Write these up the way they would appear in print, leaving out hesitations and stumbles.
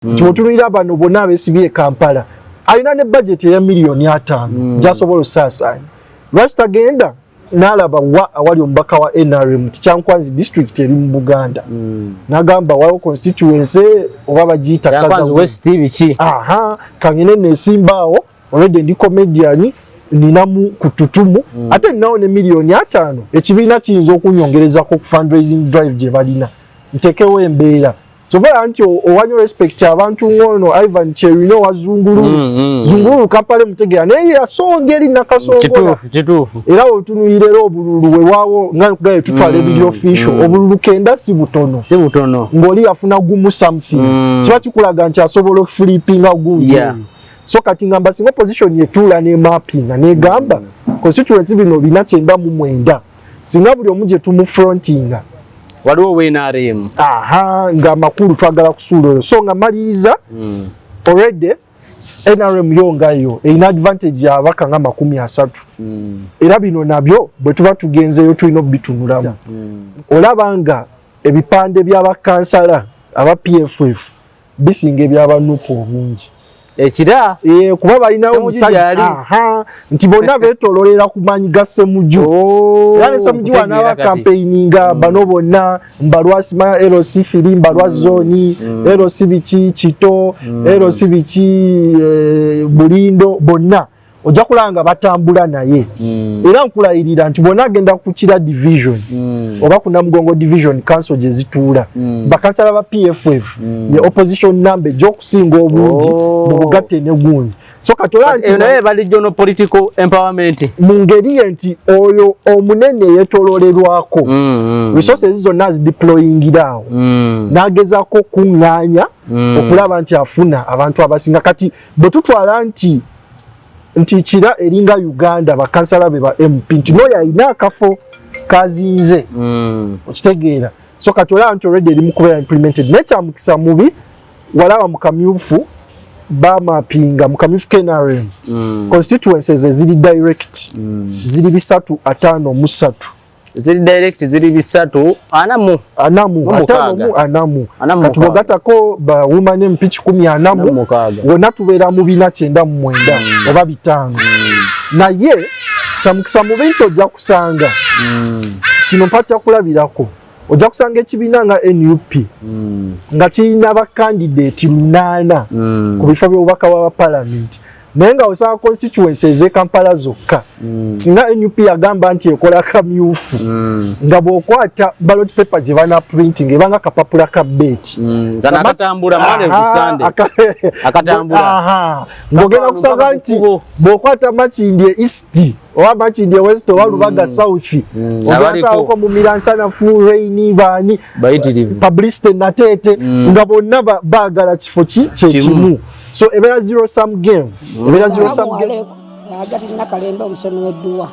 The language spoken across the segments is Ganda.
Tutunira bano bonna abesibye Kampala alina ne budget ya milioni 5 jasobola sasa Rasta genda nalaba awali ombaka wa NRM Kyankwanzi district eri mu Buganda nagamba wao constituency oba bagita saza West bichi kangene nesimbawo already ndi comedian ninamu kututumu ate ninawo ne milioni 5 ekibiina kiyinza okunyongereza ko fundraising drive gye balina ntekewo embeera sobola nti owanyo respect abantu ngono Ivan Cherino wa Zunguru Kampala mutegera naye yasongeri nakasongola kituufu era otunuyirero obululu wewawo nga kugaye tutwala ebiri official obululu kenda si butono ngoli afuna gumu something kiba kikulaga nti asobola flippinga gumu so kati ngamba singo position yetula ne mapping ne gamba constituency bino bina 9 singa buli omuje tumu frontinga waliwo WNRM nga makulu twagala kusuula so nga maliza already NRM yongayo ina advantage ya abaka nga 30 era bino nabyo bwe tuba tugenzeyo tulina bitunulamu olabanga ebipande by'abakansala aba PFF bisinga by'abanupu obungi ekira kuba balina omusajja nti bonna betololera kumanyi gasse muju yani semuju wanaba campaigninga bano bonna mbalwasi ma LC3 mbalwasi zoni LC bichi chito LC bichi bulindo bonna ojja kulanga batambula naye era nkulayirira nti bonna agenda kukira division oba kuna Mugongo division council gye zituula bakansala ba PFF ye opposition number jokusinga obungi mu bugatte ne gundi so katola nti naye bali jono political empowerment mungeri nti oyo omunene yetololerwako resources zonna deployingira nagezako kunganya okulaba nti afuna abantu abasinga kati bwetutwala nti kira eringa Uganda bakansala be ba MP nti no yalina akafo kazinze okitegeera so katola nti already eri mukubeera implemented nature mukisa mubi walaba mukamyufu bamapinga mukamyufu KNRM constituencies ziri direct ziri 353 ziri direct ziri 3 anamu katubogatako ba women MP 10 wona tubeera mu bina 9 oba bitano naye kyamukisa mu bintu ojja kusanga kino mpatya kulabirako ojja kusanga ekibiina nga NUP nga kirina ba candidate 8 ku bifo by'obubaka bwa parliament naye nga osanga constituencies Kampala zokka singa NUP yagamba nti ekola kamyufu nga bw'okwata ballot paper gye bana printing ebanga kapapula ka beti akatambula male kusande akatambula ngogenda kusanga nti bw'okwata Makindye East oba Makindye West oba Lubaga South obasawo ko mu Miransana full rain bani publicity natete nga bonna baagala kifo kimu so ebera zero sum game agati nakalembe omusomi w'edduwa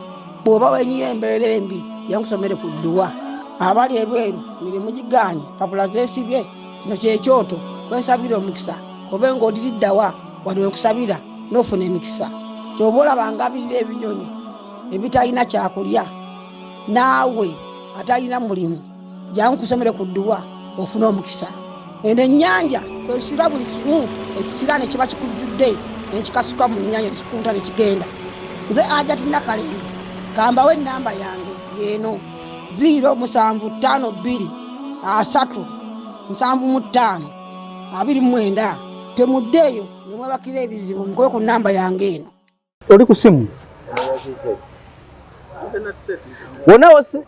bw'oba wenyiye embeera embi yankusomere ku dduwa abali ebweru mirimu gigaanyi papula zeesibye kino kyekyoto kwensabira omukisa kobe ng'odiriddawa wali wenkusabira n'ofuna emikisa kyoba olabanga abirira ebinyonyi ebitalina kyakulya naawe atalina mulimu jangu kusomere ku dduwa ofuna omukisa eno ennyanja kwesula buli kimu ekisira ne kiba kikujjudde nekikasuka mu nnyanja nekikunta nekigenda nze Ajati Nakalembe kambawo ennamba yange yeeno 072537529 temuddeeyo nemwebakira ebizibu mukobe ku nnamba yange eno oli ku simu wonawosi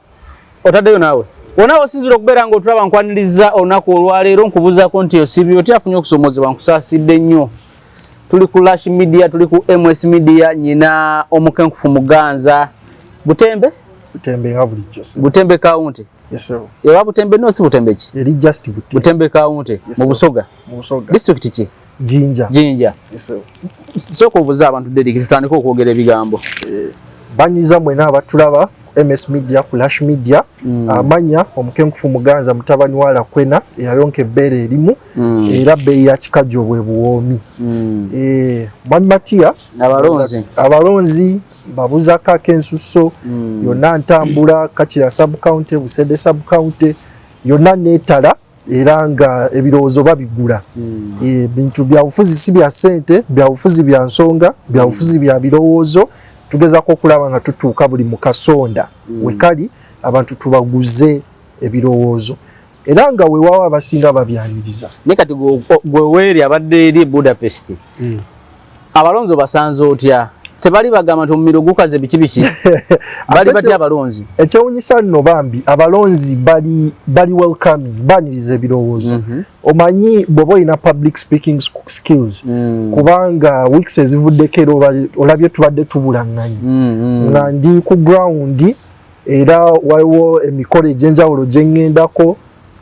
otaddeyo naawe wona osinzira okubeera nga otulaba nkwaniriza olunaku olwaleero nkubuuzaako nti osibye oti afunye okusomozebwa nkusaasidde nnyo tuli ku Lash Media tuli ku MS Media nyina omukenkufu Muganza Butembe ya bulijjo Butembe County yes sir ewa Butembe no si Butembe ki eri just Butembe County mu Busoga district ki Jinja yes sir soko obuza abantu dediki tutandika okwogera ebigambo banyiza mwena abatulaba MS Media ku Lash Media amanya omukenkufu Muganza mutabani wala kwena eyalonke bere erimu era beyi ya kikajo bwe buwomi mwami Matia abalonzi babuza kakensuso yonna ntambula Kachira sub county Busede sub county yonna netala era nga ebirowoozo babigula. Ebintu bya bufuzi si bya ssente, bya bufuzi bya nsonga, bya bufuzi bya birowoozo. Tugezaako okulaba nga tutuuka buli mu kasonda wekali abantu tubaguze ebirowoozo. Era nga weewaawo abasinga babyaniriza. Ne kati gwe weeri abadde eri Budapest. Abalonzi basanze otya? Sebali bagamba nti omumiro gukaze biki bali batya abalonzi. Ekyewuunyisa nno bambi abalonzi bali welcoming, baniriza ebirowoozo. Omanyi bw'oba olina public speaking skills kubanga weeks ezivuddeko era olabye tubadde tubulaŋŋanyi nga ndi ku ground era waliwo emikolo egy'enjawulo gye ŋŋendako,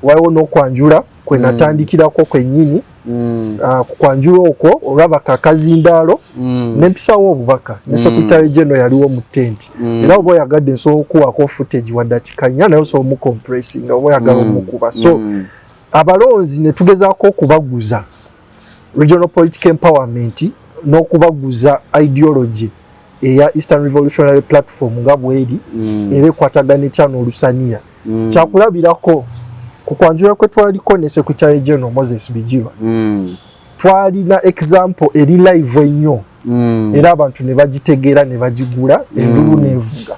waliwo n'okwanjula kwe natandikirako kwennyini. Kwanjula okwo olaba kakazindaalo n'empisawo obubaka ne Secretary General yaliwo mu tent era oba oyagadde nsobola okuwaako footage wadde kanya naye osobola omucompressing nga oba oyagala omukuba. So abalonzi ne tugezaako okubaguza regional political empowerment n'okubaguza ideology eya Eastern Revolutionary Platform nga bweri era ekwatagana etya n'olusaniya. Kyakulabirako ku kwanjula kwe twaliko ne Secretary General Moses Bijirwa twalina example eri live ennyo era abantu ne bagitegeera ne bagigula endulu nevuga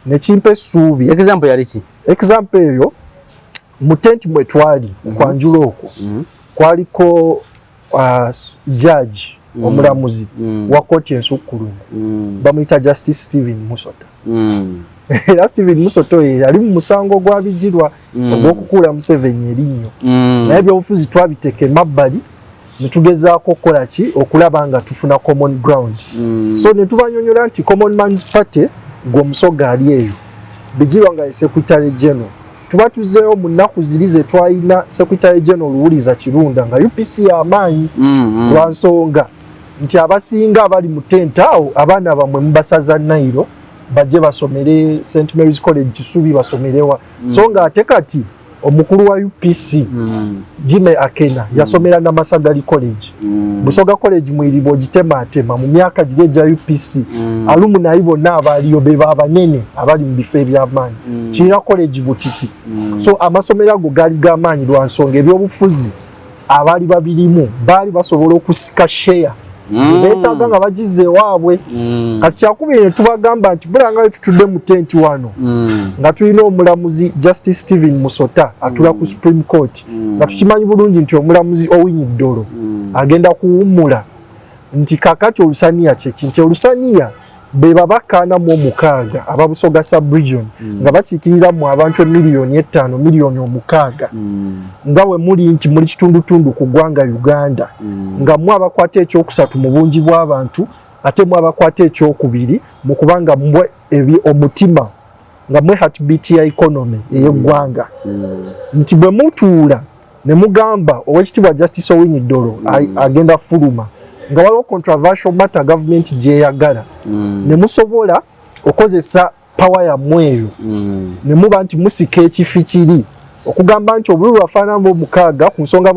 ne kimpa essuubi. Example yali ki? Example eyo mu tent mwe twali kwanjula okwo kwaliko judge omulamuzi wa kkooti ensukkulumu bamuyita Justice Stephen Musota. Era Stephen Musoto yali mu musango gwa Bijirwa ogw'okukuula Museveni erinnyo. Naye ebyobufuzi twabiteeka emabbali ne tugezaako okukola ki okulaba nga tufuna common ground. So ne tubanyonyola nti Common Man's Party gw'omusoga ali eyo Bijirwa nga ye Secretary General. Tuba tuzeewo mu nnaku ziri ze twalina Secretary General Luwuliza Kirunda nga UPC y'amaanyi lwa nsonga nti abasinga abali mu tent awo abaana bamwe mubasaza Nairo bajje basomere St Mary's College Kisubi basomerewa. So nga ate kati omukulu wa UPC Jimmy Akena yasomera na Masagali College. Busoga College mwiribo gitematema mu myaka gire ja UPC. Alumni bonna abaliyo be babanene abali mu bifo eby'amaanyi. Kira College butiki. So amasomero ago gali g'amaanyi lwa nsonga ebyobufuzi abali babirimu bali basobola okusika share beetaaga nga bagize waabwe. Kati kyakubiri ne tubagamba nti bulanga tutudde mu tenti wano nga tulina omulamuzi Justice Stephen Musota atula ku Supreme Court nga tukimanyi bulungi nti omulamuzi Owiny Dollo agenda kuwummula nti kakati olusaniya kyeki nti olusaniya be babakaana mu 6 ababusoga sub-region nga bakiikirira mu abantu 5 miliyoni 6 nga bwe muli nti muli kitundutundu ku ggwanga Uganda nga mwe abakwata ekyokusatu mu bungi bw'abantu ate mwe abakwata ekyokubiri mu kubanga mwe omutima nga mwe heartbeat ya economy ey'eggwanga nti bwe mutuula ne mugamba Oweekitiibwa Justice Owiny Dollo agenda fuluma nga waliwo controversial matter government gyeyagala ne musobola okozesa power ya mweyo ne muba nti musika ekifi kiri okugamba nti obululu afaanana mu 6 ku nsonga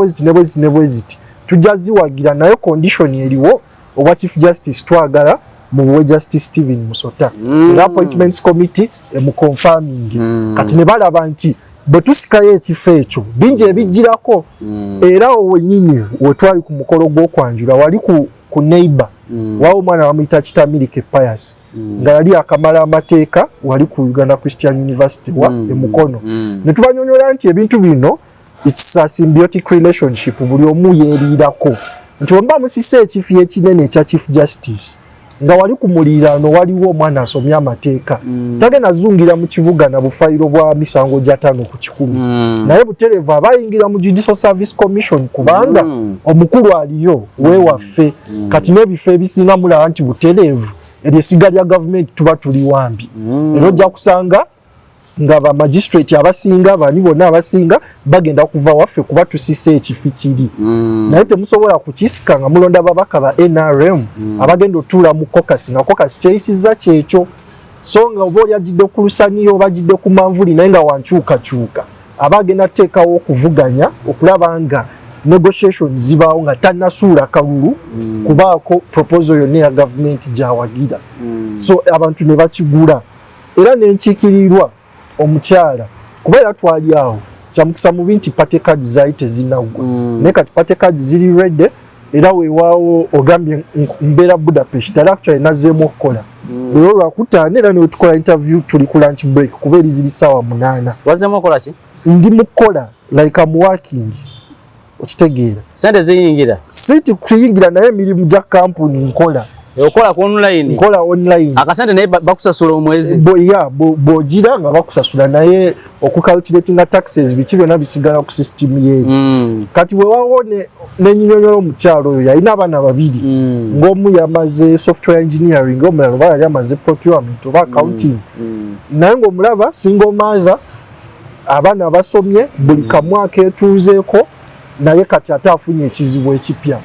bweziti tujja ziwagira nayo condition eriwo obwa Chief Justice twagala mu buwe Justice Stephen Musota era appointments committee emuconfirming kati ne balaba nti bwe tusikayo ekifo ekyo bingi ebijjirako era wenyini wetwali ku mukolo gw'okwanjula wali ku neighbor wawo omwana bamuyita Kitamirike Pius nga yali akamala amateeka wali ku Uganda Christian University wa emukono ne tubanyonyola nti ebintu bino it's a symbiotic relationship buli omu yeeriirako nti wemba musise ekifo ekinene ekya Chief Justice nga wali ku muliraano waliwo omwana asomya amateeka tagenda zungira mu kibuga na bufayiro bwa misango gya 5 ku 10 naye buterevu abayingira mu Judicial Service Commission kubanga omukulu aliyo wewaffe kati n'ebifo ebisinga mulaba nti buterevu eryesiga lya gavumenti tuba tuli wambi era ojja kusanga nga ba magistrate abasinga bani bonna abasinga bagenda kuva waffe kuba tusise ekifo kiri naye temusobola kukisika nga mulonda babaka ba NRM abagenda otuula mu caucus nga caucus kyeyisiza kyekyo so nga oba oli agidde ku lusaniya oba agidde ku manvuli naye nga wankyukakyuka abagenda teekawo okuvuganya okulaba nga negotiation zibaawo nga tannasuula kalulu kubaako proposal yonna ya gavumenti gyawagira so abantu ne bakigula era n'enkiikirirwa omukyala kuba era twali awo kyamukisa mubi nti pate cards zaali tezinagwa naye kati pate cards ziri ready era weewaawo ogambye mbeera Budapest era actually nazzeemu okukola lero lwakutaano era newetukola interview tuli ku lunch break kuba eri ziri ssaawa 8 wazzeemu okukola ki ndi mukukola like I'm working okitegeera sente ziyingira siti kuyingira naye emirimu gya kampuni nkola okola ku online nkola online akasente naye bakusasula omwezi bw'ogira nga bakusasula naye okucalculatinga taxes biki byonna bisigala ku system yeeri kati wewawo n'enyinyonyola omukyalo oyo yalina abaana babiri ng'omu yamaze software engineering omulala oba yali amaze procurement oba accounting naye ng'omulaba single mother abaana abasomye buli kamwaka etuuzeeko naye kati ate afunye ekizibu ekipya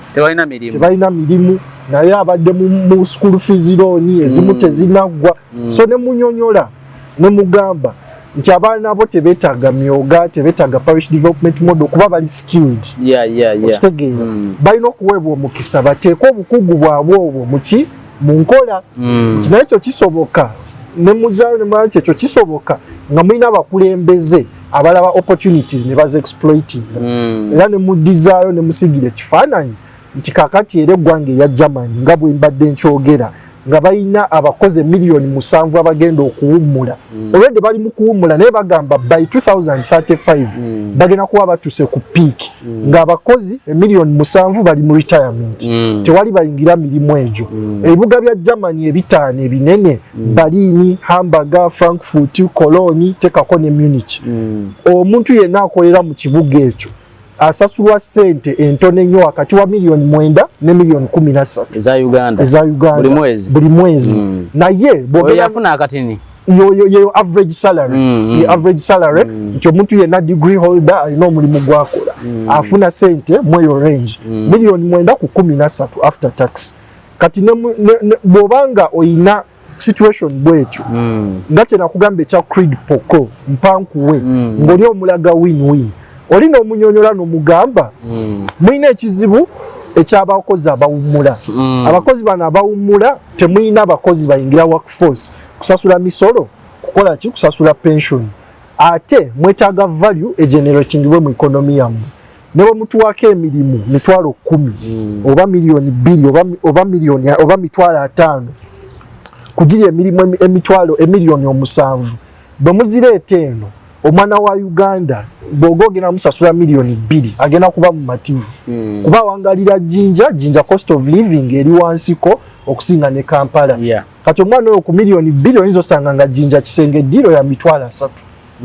tebalina mirimu naye abadde mu school fees loan ezimu tezinaggwa so ne munyonyola ne mugamba nti abaana bo tebeetaaga myoga tebeetaaga parish development model kuba bali skilled okitegeera balina okuweebwa omukisa bateeke obukugu bwabwe obwo mu nkola nti naye ekyo kisoboka ne muzaayo ne mwaki ekyo kisoboka nga mulina abakulembeze abalaba opportunities ne bazi exploiting era ne mudizaayo ne musigira ekifaananyi nti kakati era eggwanga erya Germany nga bwe mbadde nkyogera nga balina abakozi 7,000,000 abagenda okuwummula olwedde bali mu kuwummula naye bagamba by 2035 bagenda kuba batuuse ku peak nga abakozi 7,000,000 bali mu retirement tewali bayingira mirimu egyo ebibuga bya Germany ebitaano ebinene Berlin, Hamburg, Frankfurt, Cologne tekako ne Munich omuntu yenna akolera mu kibuga ekyo asasulwa sente entono ennyo wakati wa $9,000,000 ne $13,000,000 eza Uganda buli mwezi naye yafuna akatini yo average salary average salary nti omuntu yenna degree holder alina omulimu gwakola afuna sente mweyo range $9,000,000 ku 13 after tax kati bw'obanga oyina situation bwetyo nga kye nakugamba ekya Creed Poco mpankuwe ng'oli omulaga win-win olina omunyonyola n'omugamba mulina ekizibu ekyabakozi abawummula abakozi bano abawummula temulina abakozi bayingira workforce kusasula misolo kukola ki kusasula pension ate mwetaaga value egeneratingibwe mu economy yammwe ne bwe mutuwako emirimu 10,000 oba 2,000,000 oba miliyoni oba 5,000 kugira emirimu 7,000,000 bwe muzireeta eno omwana wa Uganda bw'ogenda musasula 2,000,000 agenda kuba mu mativu kuba wangalira jinja cost of living eri wansiko okusinga ne Kampala kati omwana oyo ku 2,000,000 oyinza osanga nga jinja kisenge ddiro ya 3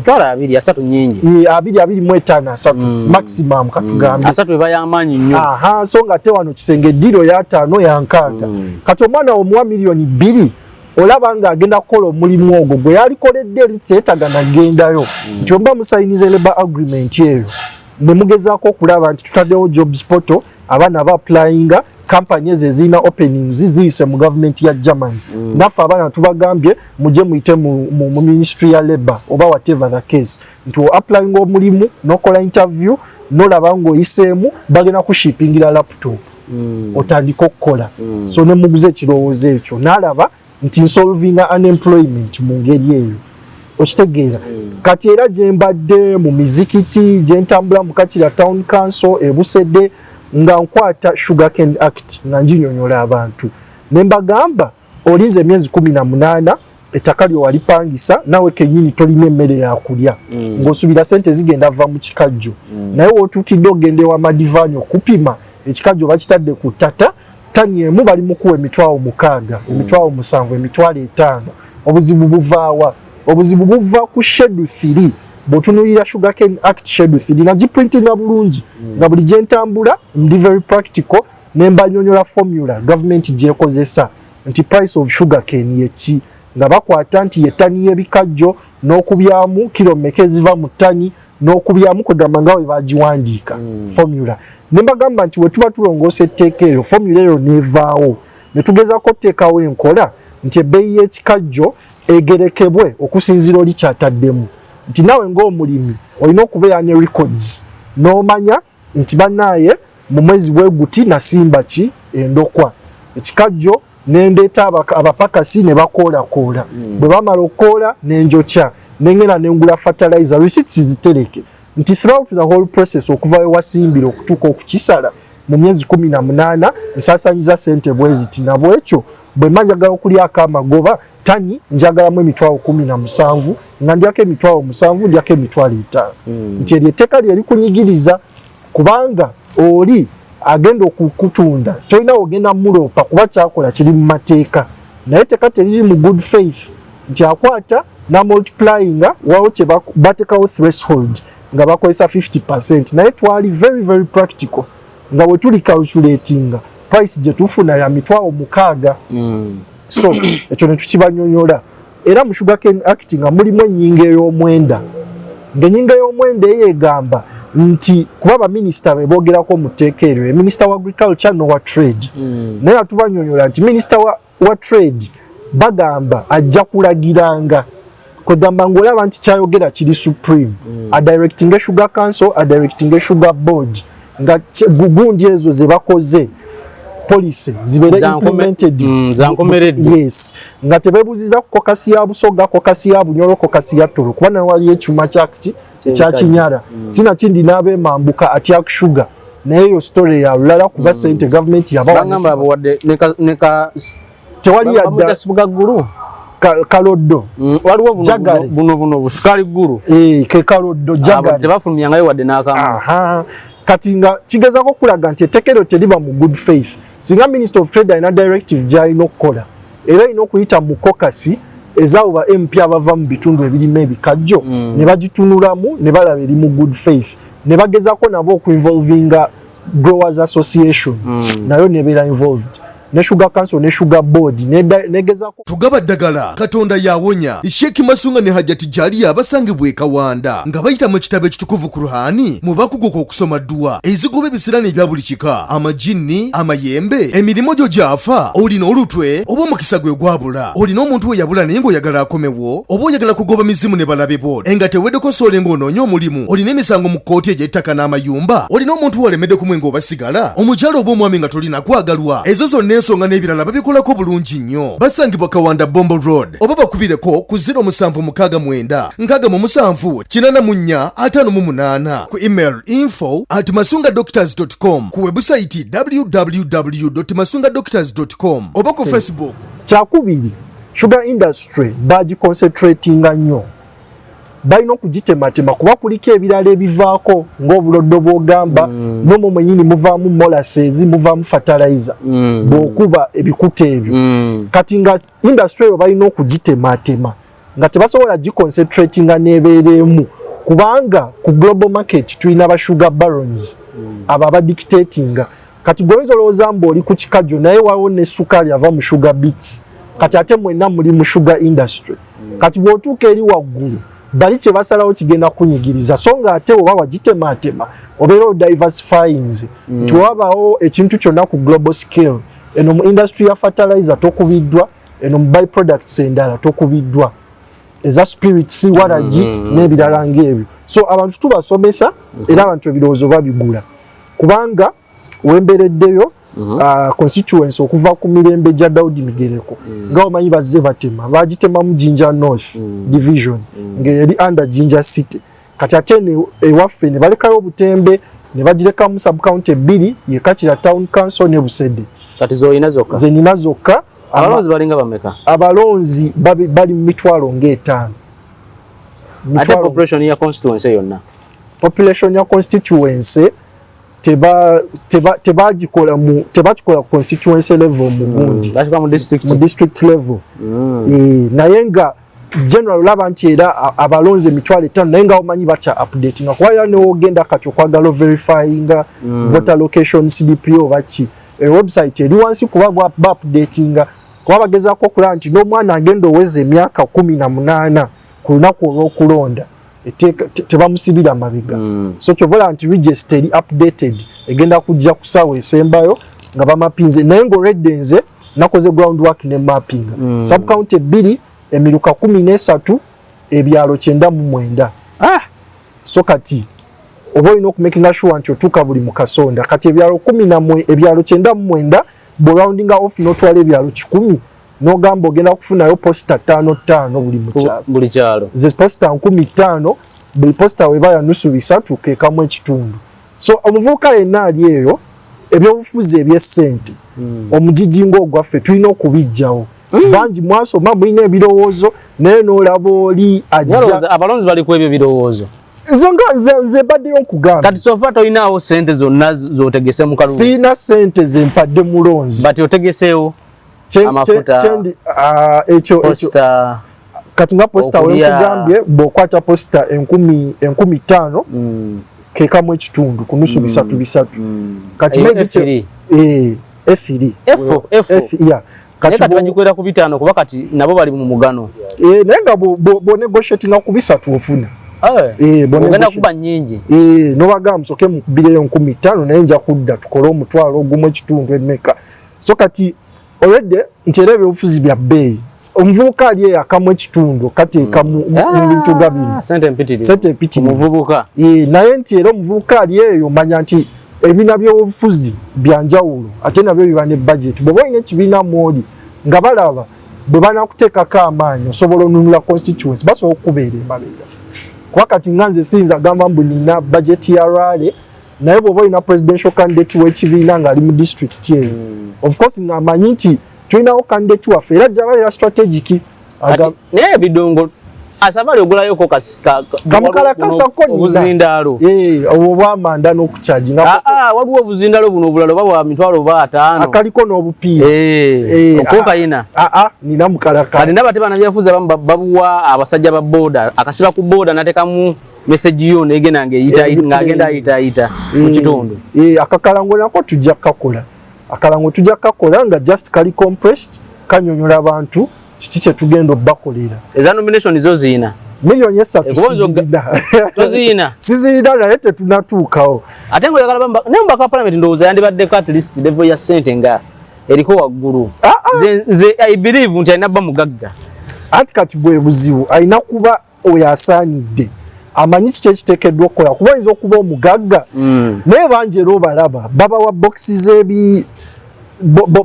3 nyingi 2,5 maximum katugambe 3 eba y'amaanyi nnyo so nga te wano kisenge ddiro ya 5 ya 6 kati omwana omuwa 2,000,000 olaba nga agenda kukola omulimu ogwo gwe yalikoledde eriteetaga nagendayo nti omba musayinize labor agreement eyo ne mugezaako okulaba nti tutaddewo jobs portal abaana ba-applyinga kampani ezo ezirina openings ziyise mu gavumenti ya Germany naffe abaana tubagambye mujye muyite mu ministry ya labor oba whatever the case nti o-applyinga omulimu n'okola interview n'olaba ng'oyiseemu bagenda kushipingira laptop otandika okukola so ne muguze ekirowoozo ekyo n'alaba nti solvinga unemployment mu ngeri eyo okitegeera kati era gye mbadde mu mizikiti gye ntambula mu Kakira Town Council ebusedde nga nkwata Sugarcane Act nga njinyonyola abantu ne mbagamba olinze emyezi 18 ettaka lyo walipangisa nawe kennyini tolina emmere yakulya ng'osuubira sente zigenda va mu kikajjo naye wootuukidde ogende wa Madivanyo okupima ekikajjo bakitadde ku ttata tani emu bali mukuwa 60,000 7,000 5,000 obuzibu buvaawa obuzibu buva ku schedule 3 bw'otunuulira Sugarcane Act schedule 3 nga giprintinga bulungi nga buli gye ntambula ndi very practical ne mbanyonyola formula government gyekozesa nti price of sugarcane yeki nga bakwata nti ye ttani y'ebikajjo n'okubyamu kilo mmeka eziva mu ttani n'okubyamu kwegamba nga bwe bagiwandiika formula ne mbagamba nti bwe tuba tulongoosa etteeka eryo formula eyo neevaawo ne tugezaako teekawo enkola nti ebbeeyi y'ekikajjo egerekebwe okusinziira oli kyataddemu nti nawe ng'omulimi olina okubeera ne records n'omanya nti bannaaye mu mwezi bweguti nasimba ki endokwa ekikajjo nendeeta abapakasi ne bakoolakoola bwe bamala okukoola nenjokya nengenda nengula fertilizer receipts zitereke nti throughout the whole process okuva wasimbira okutuuka okukisala mu myezi 18 nsaasanyiza ssente bwe ziti nabwekyo bwe manjagala okulyako amagoba tani njagalamu emitwalo 17 nga ndyako emitwalo 7 ndyako emitwalo 5 nti eryo etteeka lyeri kunyigiriza kubanga oli agenda okukutunda tolina ogenda muloopa kuba kyakola kiri mu mateeka naye teka teriri mu good faith nti akwata na multiplyinga wawo kye batekawo threshold nga bakozesa 50% naye twali very very practical nga bwe tuli calculatinga price gye tufuna ya mitwalo 6 so ekyo ne tukibanyonyola era mu Sugarcane Act nga mulimu ennyinga ey'omwenda ng'ennyinga y'omwenda eyegamba nti kuba baminisita be boogerako mu tteeka eryo minisita wa agriculture n'owa trade naye atubanyonyola nti minisita wa trade bagamba ajja kulagiranga kwegamba ng'olaba nti kyayogera kiri supreme adirecting a sugar council adirecting a sugar board nga gugundi ezo ze bakoze policy zibere implemented yes nga tebebuziza kokasi ya busoga kokasi ya bunyoro kokasi ya toro kubana wali ekyuma kyakiti kya kinyara sina kindi nabe mambuka attack sugar naye yo story ya lala kuba sente government yabawa bangamba abawadde neka tewali yadda sugar guru kaloddo waliwo buno busukali guru ke kaloddo jagari tebafulumya ngayo wadde nakamba kati nga kigezako kulaga nti ettekero teriba mu good faith singa minister of trade alina directive gyalina okukola era ina okuyita mu kokasi ezaawo ba MP abava mu bitundu ebirimu ebikajjo ne bagitunulamu ne balaba eri mu good faith ne bagezako nabo okuinvolvinga growers association nayo nebeera involved ne sugar council ne sugar board negezako tugaba ddagala katonda yawonya Sheikh Masunga ne Hajati Jaliya abasangibwa Kawanda nga bayita mu kitabo ekitukuvu Qur'ani mu bakugoka okusoma dua ezigobe ebisirani ebya buli kika amajinni amayembe emirimo gyo gyafa olina olutwe oba omukisa gwe gwabula olina omuntu we yabula naye ng'oyagala akomewo oba oyagala kugoba mizimu ne balabe bo enga teweddeko solenga onoonya omulimu olina emisango mu kkooti egy'ettaka n'amayumba olina omuntu walemedde ku mwenga obasigala omukyalo oba omwami nga tolina kwagalwa ezo zonna ensonga n'ebirala babikolako bulungi nnyo basangibwa Kawanda Bombo Road oba bakubireko ku 0769 ku email info@masungadoctors.com ku website www.masungadoctors.com oba ku Facebook. Kyakubiri sugar industry bagiconcentratinga nnyo balina okugitematema kuba kuliko ebirala ebivaako ng'obuloddo bw'ogamba nomwo mwenyini muvaamu molasses muvaamu fertilizer bw'okuba ebikuta ebyo kati nga industry eyo balina okugitematema nga tebasobola giconcentratinga n'ebeeremu kubanga ku global market tulina ba sugar barons abo abadictatinga kati gwoyinza olowooza mbu oli ku kikajjo naye waliwo ne sukaali ava mu sugar beets kati ate mwenna muli mu sugar industry kati bw'otuuka eri waggulu bali kye basalawo kigenda kunyigiriza so nga ate oba wagitematema obeera odiversifyinze nti wabawo ekintu kyonna ku global scale eno mu industry ya fertilizer tokubiddwa eno mu byproducts endala tokubiddwa eza spirits waragi n'ebirala ng'ebyo so abantu tubasomesa era abantu ebirowoozo babigula kubanga wembereddeyo constituency okuva ku mirembe gya Daudi Migereko nga omanyi bazze batema bagitema mu Jinja North division ng'eri under Jinja City kati ate ewaffe ne balekayo obutembe ne bagireka mu sub county 2 ye Kachira Town Council ne Busede kati zoyina zokka zenina zokka abalonzi balinga bameka abalonzi bali mu mitwalo ng'etaano ate population ya constituency yonna population ya constituency tebagikola constituency level mu gundi mu district level naye nga general laba nti era abalonze emitwalo 5 naye nga omanyi bacha update nga kuba era neogenda kati okwagala verifyinga voter location CDPO baki website eri wansi kuba ba updatinga kuba bagezaako okulaba nti n'omwana agenda oweza emyaka 18 ku lunaku olw'okulonda tebamusibira mabega so kyovola nti register eri updated egenda kujja ku ssaawa esembayo nga bamapinze naye ng'olwedde nze nakoze ground work ne mapping sub county 2 emiruka 13 ebyalo 99 so kati oba olina okumakinga sure nti otuuka buli mu kasonda kati ebyalo 99 bw'oroundinga off n'otwala ebyalo 10 n'ogamba ogenda kufunayo posita 5 buli kyalo ze posita 50 buli posta weba ya nusu bisatu kekamu ekitundu. So omuvubuka yenna ali eyo ebyobufuzi eby'essente omugijingo ogwaffe tulina okubijjawo. Bangi mwasoma mulina ebirowoozo naye n'olaba oli ajja abalonzi bali ku ebyo birowoozo. Nze mbaddeyo nkugamba kati sofa tolinaawo ssente zonna zotegese mu kalulu. Siina ssente ze mpadde mulonzi. Bati otegeseewo amafuta ekyo kati nga posta wenkugambye bw'okwata posta 15,000 kekamu ekitundu ku nusu bisatu bisatu. Kati F3 kati banyikwera ku bitano kuba kati nabo bali mu mugano. Naye nga bo negotiatinga ku bisatu ofuna. Bogenda kuba nyingi. Nobagamba musoke mukubireyo 15,000 naye nja kudda tukole omutwalo ogumu ekitundu emeka. So kati already nterebe obufuzi bya bbeeyi. Omuvubuka ali akamu ekitundu kateeka mu bintu gabino. Sente mpitirivu. Omuvubuka. Naye nti era omuvubuka ali eyo manya nti ebina by'obufuzi byanjawulo ate nabyo biba ne budget. Bw'oba olina ekibiina mwoli nga balaba bwe banakuteekako amaanyi osobola onunula constituency basobola okukubeera emabega. Kuba kati nga nze siyinza gamba mbu nina budget ya Rwale naye bw'oba olina presidential candidate w'ekibiina ng'ali mu district eyo. Of course ng'amanyi nti tulinawo candidate waffe era gy'abeera strategic. Naye ebidongo asabali ogulayo ko kamukalakasako obuzindaalo obwamanda n'okukyajinga waliwo obuzindaalo buno obulalo baba mitwalo oba 5 akaliko n'obupiira okokayina nina mukalakasa kati nabate banabyafuza babuwa abasajja ba boda akasiba ku boda natekamu message yo negena ng'agenda ayita mu kitundu akakalango nako tujja kukakola akalango tujja kukakola nga just kali compressed kanyonyola abantu kiki kye tugenda obbakolera. Eza nomination zo ziina milioni 3 tozina sizina naye tetunatuukawo ate ngo yagala bamba ne mbaka parliament ndowooza yandibaddeko at least level ya ssente nga eriko waggulu. Nze I believe nti alina bba mugagga anti kati bwe buzibu alina kuba oyo asaanidde amanyi kiki ekiteekeddwa okukola kuba oyinza okuba omugagga naye bangi era obalaba babawa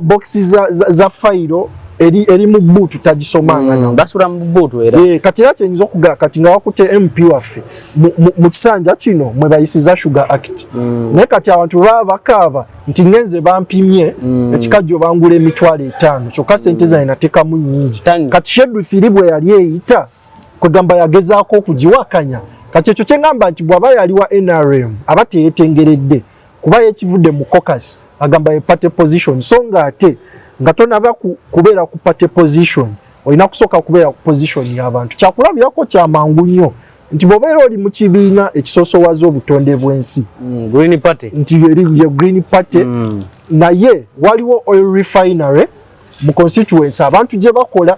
boxi za fayiro eri mu buutu tagisomanga basula mu buutu era kati era kyenyinza okugaa kati nga wakute MP waffe mu kisanja kino mwe bayisiza Sugar Act naye kati abantu baba bakaaba nti ngenze bampimye ekikajjo bangula emitwalo 5 kyokka ssente zaine nateekamu nnyingi kati Shedu Philip yali eyita kwegamba yagezaako okugiwakanya kati ekyo kyengamba nti bw'aba yali wa NRM aba teyeetengeredde kuba yekivudde mu caucus agamba ye party position so nga ate nga tonaba kubeera ku party position olina kusooka kubeera ku position y'abantu kyakulabirako kyamangu nnyo nti bw'obeera oli mu kibiina ekisoosowaza obutonde bw'ensi Green Party nti ye Green Party naye waliwo oil refinery mu constituency abantu gye bakola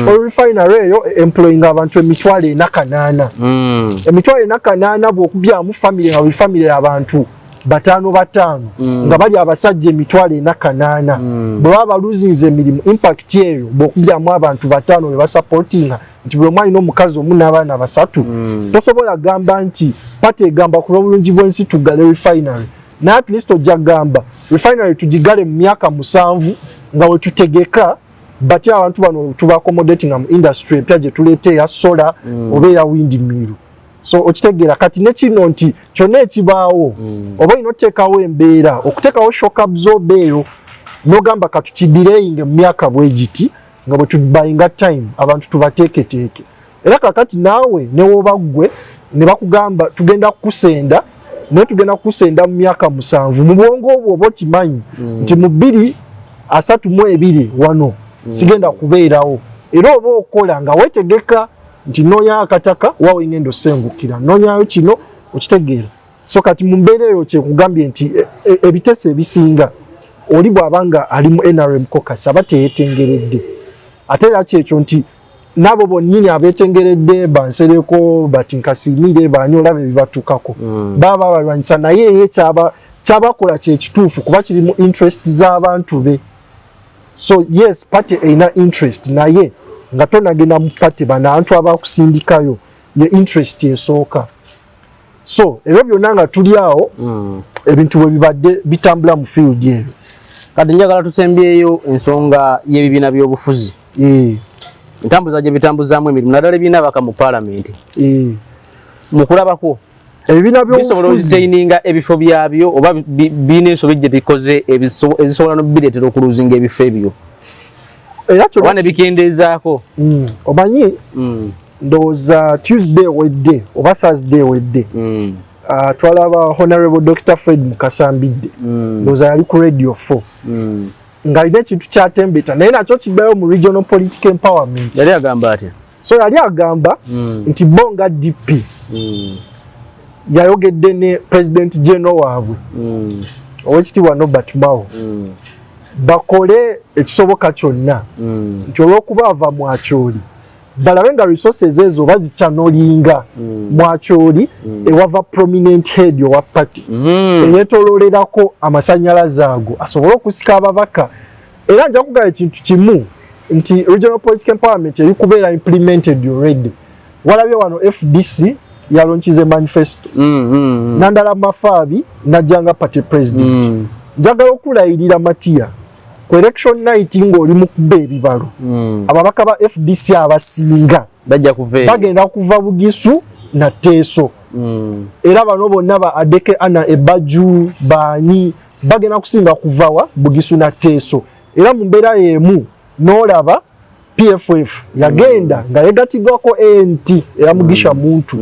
oil refinery eyo employing abantu emitwalo 48 emitwalo 48 bw'okubyamu family nga buli family abantu 5 nga bali abasajja emitwalo 48 bwe baba luzinze emirimu impact eyo bw'okubyamu abantu 5 be basupportinga nti buli omwana n'omukazi omu n'abaana 3 tosobola gamba nti party egamba ku lw'obulungi bw'ensi tuggale refinery naye at least ojja gamba refinery tugigale mu myaka 7 nga we tutegeka batya abantu bano tuba accommodating mu industry empya gye tuleeta eya solar oba eya windmill. So okitegeera kati ne kino nti kyonna ekibaawo oba olina oteekawo embeera okuteekawo shock absorber n'ogamba katukidireyinge mu myaka bwe giti nga bwe tubayinga time abantu tubateeketeeke era kakati naawe ne woba ggwe ne bakugamba tugenda kukusenda naye tugenda kukusenda mu myaka 7 mu bwongo obwo oba okimanyi nti mu 2032 wano sigenda kubeerawo era oba okola nga weetegeka nti nonya akataka wawe ngendo sengukira nonya kino okitegeera so kati mu mbeera eyo kyekugambye nti ebitese ebisinga oli bw'abanga ali mu NRM caucus aba teyeetengeredde ate era kyekyo nti nabo bonnyini abeetengeredde bansereko batinkasiimire banyola be bibatuukako baba balwanyisa naye ye kyabakola kyekituufu kuba kiri mu interest z'abantu be so yes party erina interest naye nga tonagenda mu party bantu abakusindikayo ye interest esooka so ebyo byonna nga tuli awo ebintu bwe bibadde bitambula mu field eyo kati njagala tusembyeyo ensonga y'ebibiina by'obufuzi entambuza gye bitambuzaamu emirimu naddala ebibiina baka mu parliament mukulabako ebina bisobola okuzaininga ebifo byabyo oba bine ensobi gye bikoze ezisobola nobireetera okuluzinga ebifo ebyo oba ne bikendeezaako omanyi ndowooza Tuesday wedde oba Thursday wedde twalaba Honorable Dr. Fred Mukasambidde ndowooza yali ku Radio 4 nga alina ekintu kyatembeta naye nakyo kiddayo mu regional political empowerment yali agamba atya so yali agamba nti bonga DP yayogedde ne President General waabwe owekitiibwa Norbert Mao bakole ekisoboka kyonna nti olw'okuba ava Mwakyoli balabe nga resources ezo bazichanolinga Mwakyoli ewava prominent head owa party eyetololerako amasanyalaze ago asobole okusika ababaka era nja kugaba ekintu kimu nti regional political empowerment eri kubeera implemented already walabye wano FDC yalonchize manifesto nandala Mafaabi najjanga party president njagala okulayirira Matia ku election night ng'oli mu kuba ebibalo ababaka ba FDC abasinga bagenda kuva Bugisu na Teso era bano bonna ba Adeke Ana Ebaju baani bagenda kusinga kuvawa Bugisu na Teso era mu mbeera y'emu n'olaba PFF yagenda nga yegatigwako ANT era Mugisha Muntu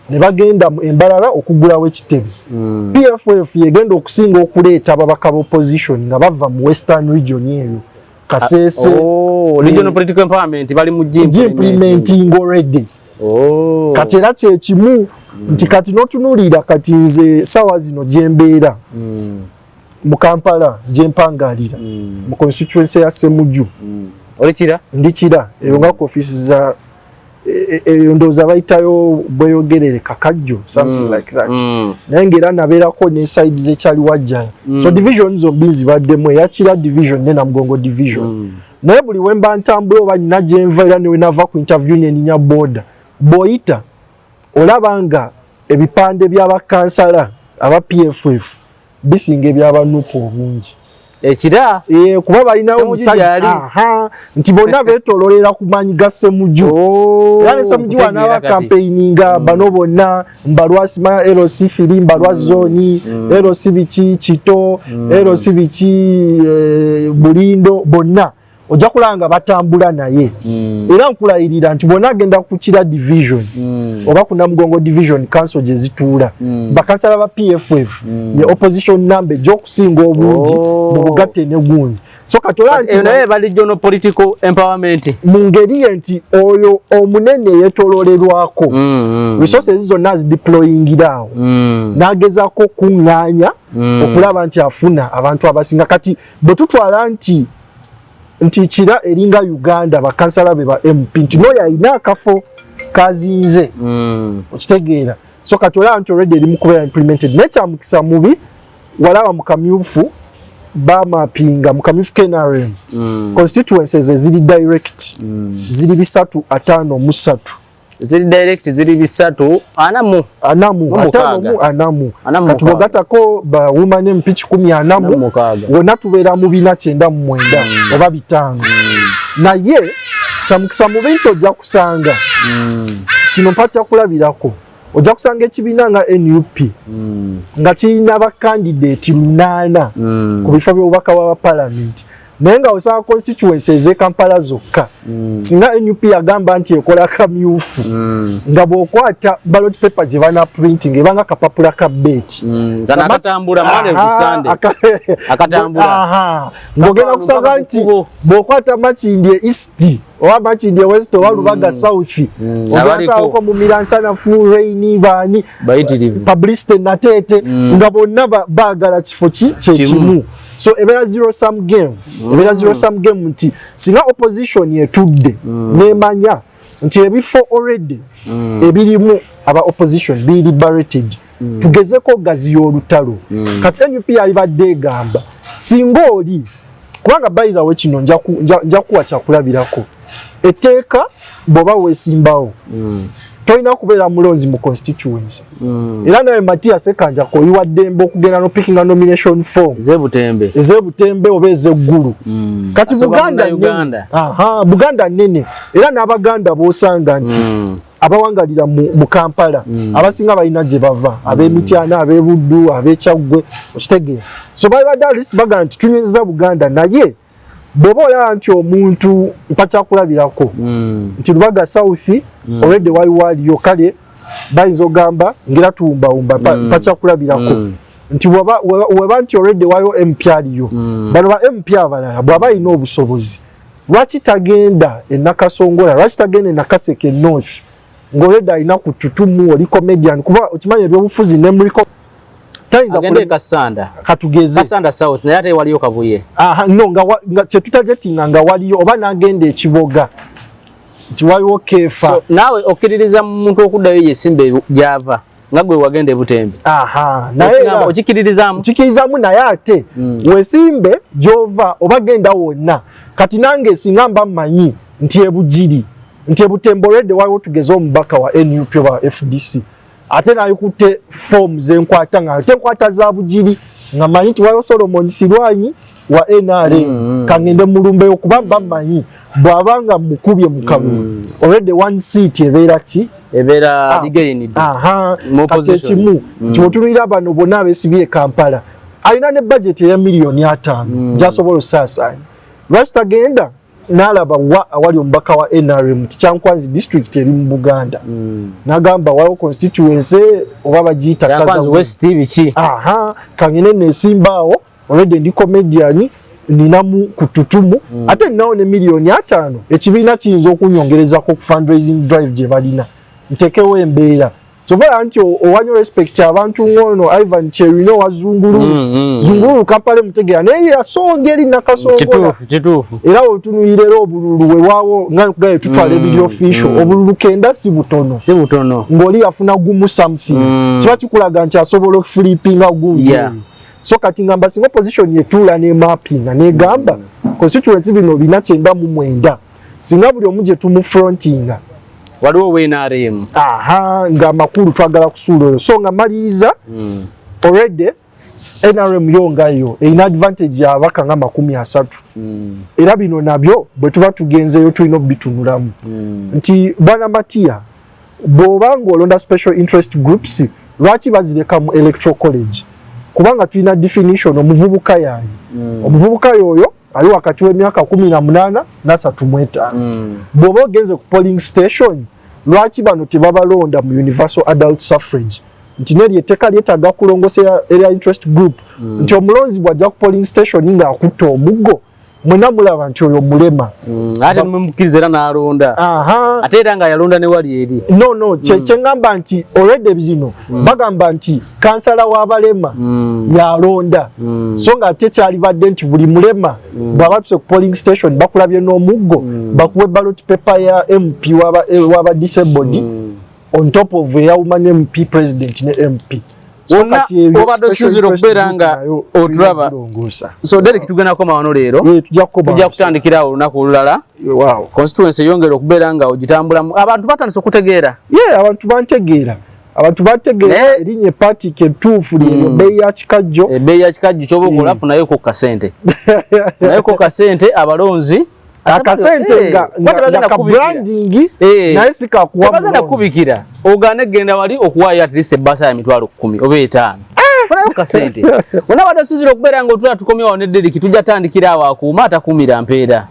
ne bagenda embalala okugulawo ekitebe PFF yegenda okusinga okuleeta ababaka opposition nga bava mu Western region eyo Kasese regional political empowerment bali mu implementing already kati era kyekimu nti kati n'otunuulira kati nze sawa zino gyembeera mu Kampala gyempangalira mu constituency ya Ssemujju olikira ndikira eyo nga ku office za ndowooza bayitayo bweyogerere Kakajjo something like that naye ng'era nabeerako ne side zekyali wajjaya so division zombi zibaddemu eyakira division ne Namugongo division naye buli wemba ntambula oba nina gyenva era ne wenava ku interview neninya boda bw'oyita olaba nga ebipande by'abakansala aba PFF bisinga ebyabanuupu obungi ekira kuba balina omusajja nti bonna beetololera ku maanyi ga Ssemujju era ne Ssemujju wanaaba campaigninga bano bonna mbalwasi ma LC 3 mbalwasi zoni LC biki Kito LC biki Bulindo bonna ojja kulanga batambula naye era nkulayirira nti bonna agenda kukira division oba ku Namugongo division council gye zituula bakansala ba PFF ye opposition number gy'okusinga obungi mu bugatte ne gundi so katola nti naye bali regional political empowerment mu ngeri nti oyo omunene yetololerwako resources zonna zideployingirawo n'agezaako kuŋŋaanya okulaba nti afuna abantu abasinga kati bwe tutwala nti kira eringa Uganda bakansala be ba MP nti noyo alina akafo kazinze okitegeera so katola nti already eri mu kubeera implemented nekyamukisa mubi walaba mu kamyufu bamapinga mu kamyufu KNRM constituencies eziri direct ziri 353 ziri direct ziri 3 anamu katubogatako ba women MP 10 wonna tubeera mu 499 oba 5 naye kyamukisa mu bintu ojja kusanga kino mpatya kulabirako ojja kusanga ekibiina nga NUP nga kirina bakandidate 8 ku bifo by'obubaka bwa parliament naye nga osanga constituency ez'e Kampala zokka singa NUP yagamba nti ekola kamyufu nga bw'okwata ballot paper gye bana printing ebanga kapapula ka beti akatambula mane kusande akatambula ngogenda kusanga nti bw'okwata Makindye East oba Makindye West oba Lubaga South ogasako mu Miransana full rain bani publicity natete nga bonna baagala kifo kyekimu so ebera zero sum game nti singa opposition yetudde nemanya nti ebifo already ebirimu aba opposition be liberated tugezeko gaziyo olutalo kati NUP yali badde gamba singa oli kubanga by the way kino nja kuwa kyakulabirako etteeka bw'oba weesimbawo tolina kubeera mulonzi mu constituency era nawe Matias Sekanja koyiwa ddembe okugenda no picking a nomination form ez'ebutembe oba ez'eggulu kati Buganda nene era n'Abaganda b'osanga nti abawangalira mu Kampala abasinga balina gye bava ab'Emityana ab'Ebuddu ab'Ekyaggwe okitegeera so babadde at baga nti tunywereza Buganda naye bw'oba olaba nti omuntu mpakyakulabirako nti Lubaga South already waliwo aliyo kale bayinza ogamba ngira tuwumbawumba mpakyakulabirako nti weba nti already waliwo MP aliyo bano ba MP abalala bw'aba alina obusobozi lwaki tagenda e Nakasongola lwaki tagenda e Nakaseke North ng'oleda alina ku Tutumu oli comedian kuba okimanyi ebyobufuzi ne muliko agende Kasanda katugeze Kasanda South naye ate waliyo Kabuye no nga kyetutajetinga nga waliyo oba n'agenda Ekiboga nti waliwo Kefa so nawe okiririza muntu okuddayo yesimbe gyava nga gwe wagenda Butembe naye okikiririzaamu naye ate wesimbe gyova oba genda wonna kati nange singa mba mmanyi nti ebugiri nti Butembe already waliwo tugeze omubaka wa NUP wa FDC ate nayikutte form zenkwata nga tenkwata za bugiri nga manyi nti waliwo Solomon Silwanyi wa NRM kangende mulumbeyo kuba mba mmanyi bw'abanga mukubye mukamu already one seat ebeera ki ebeera ligained kati ekimu kyotunulira bano bonna abesibye Kampala alina ne budget ya milioni 5 gyasobola osaasaanya lwaki tagenda n'alaba wa awali omubaka wa NRM Kyankwanzi district eri mu Buganda n'agamba waliwo constituency oba bagiyita Kyankwanzi West biki kangene neesimbaawo already ndi comedian ninamu ku Tutumu ate ninawo ne milioni 5 ekibiina kiyinza okunyongerezako ku fundraising drive gye balina ntekewo embeera sobola nti owanyo respect abantu ngono Ivan Cherino wa Zungulu Kampala mutegeera naye yasonga eri Nakasongola kituufu era otunuyire obululu weewaawo nga gaye tutwala ebiri official obululu kenda si butono ng'oli yafuna gumu something kiba kikulaga nti asobola okuflippinga gumu so kati ngamba singa opposition yetuula ne mappinga negamba constituency bino bina 9 singa buli omu gye tumufrontinga waliwo WNRM nga makulu twagala kusuula so nga maliriza already NRM yongayo erina advantage yabaka nga 30 era bino nabyo bwe tuba tugenzeyo tulina obitunulamu nti bwana Matia bw'obanga olonda special interest groups lwaki bazireka mu electoral college kubanga tulina definition omuvubuka yayi omuvubuka yoyo ali wakati w'emyaka 18 na 35 bw'oba ogenze ku polling station lwaki bano tebabalonda mu universal adult suffrage nti neryetteeka lyetaaga kulongosa area interest group nti omulonzi bw'ajja ku polling station nga akutta omuggo mwena mulaba nti oyo mulema ate mumukkiriza era n'alonda ate era nga yalonda ne wali eri no kyengamba nti already bizino bagamba nti kansala w'abalema yalonda so nga ate kyalibadde nti buli mulema bw'aba tuse ku polling station bakulabye n'omuggo bakuwa ballot paper ya MP w'aba disabled on top of eyawuma ne MP president ne MP obadde osinzira okubeera nga otulaba so Derek tugenda kukoma wano leero tujja kutandikira olunaku olulala constituency eyongera okubeera nga ogitambulamu abantu batandise okutegeera abantu bategeera erinnya party ketuufu lyeyo bbeeyi ya kikajjo kyoba okola funayoko kasente funayoko kasente abalonzi akasente nga branding naye sikakuwa bagenda kubikira ogane genda wali okuwaayo at least ebbasa ya 10,000 oba 5 funayo kasente wona wadde osinzira okubeera nga otula tukomyewo ne Derek tujja tandikira awo akuuma atakuumira mpeera